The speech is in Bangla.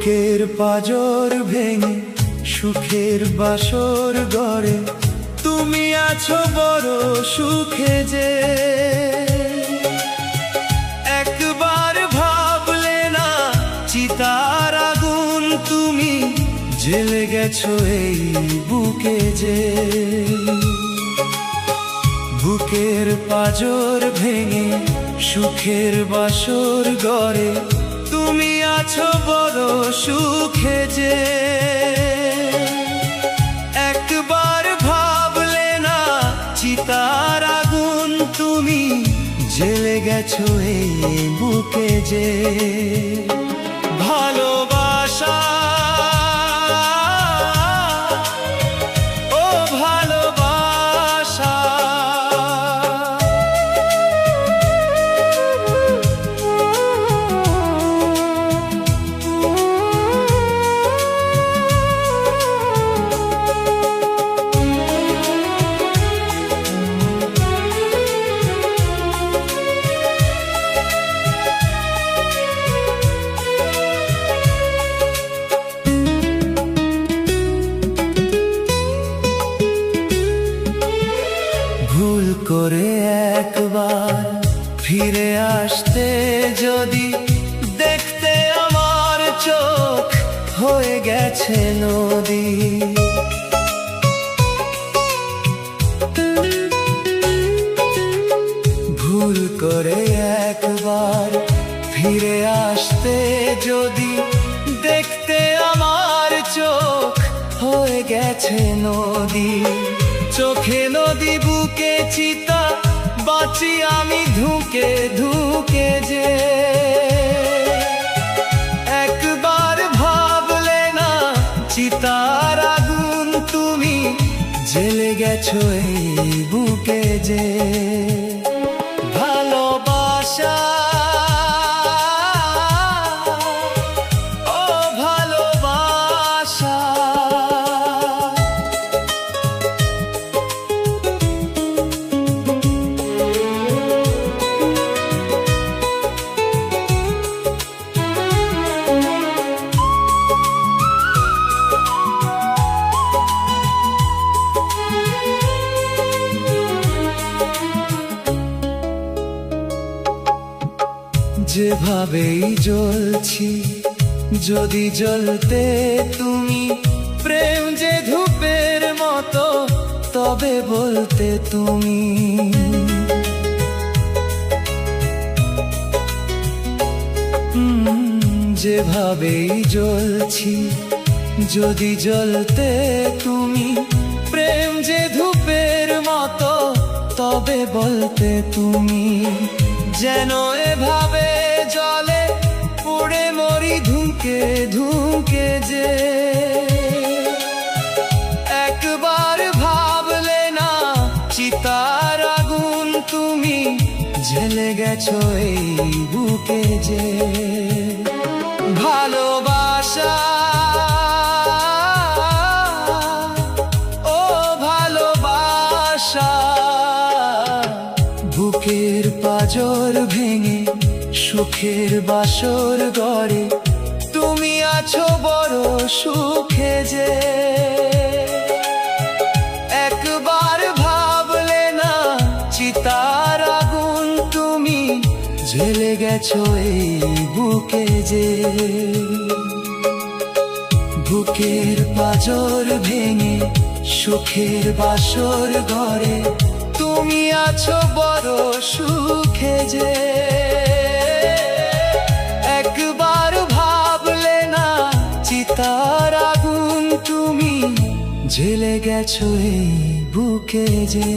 বুকের পাঁজর ভেঙে সুখের বাসর গড়ে তুমি আছো বড় সুখে যে একবার ভাবলে না চিতার আগুন তুমি জ্বেলে গেছো এই বুকে যে বুকের পাঁজর ভেঙে সুখের বাসর গড়ে তুমি আছো বড় সুখে যে একবার ভাবলে না চিতার আগুন তুমি জ্বেলে গেছো এই বুকে যে ভালোবাসা ও ভালোবাসা ভুল করে একবার ফিরে আসতে যদি দেখতে আমার চোখ হয়ে গেছে নদী ভুল করে একবার ফিরে আসতে যদি দেখতে আমার চোখ হয়ে গেছে নদী চোখে নদী বুকে চিতা বাঁচি আমি ধুকে ধুকে যে একবার ভাবলে না চিতার আগুন তুমি জ্বেলে গেছো এই বুকে যে ভালোবাসা ও ভালোবাসা যেভাবেই জ্বলছি যদি জ্বলতে তুমি প্রেম যে ধূপের মতো তবে বলতে তুমি যেভাবেই জ্বলছি যদি জ্বলতে তুমি প্রেম যে ধূপের মতো তবে বলতে তুমি যেন এভাবে জলে পুড়ে মরি ধুকে ধুকে যে একবার ভাবলে না চিতার আগুন তুমি জ্বেলে গেছো এই বুকে যে ভালোবাসা ও ভালোবাসা বুকের পাঁজর ভেঙে সুখের বাসর গড়ে তুমি আছো বড় সুখে যে একবার ভাবলে না চিতার আগুন তুমি জ্বেলে গেছো এই বুকে যে বুকের পাঁজর ভেঙে সুখের বাসর গড়ে তুমি আছো বড় সুখে যে একবার ভাবলে না চিতার আগুন তুমি জ্বেলে গেছো এই বুকে যে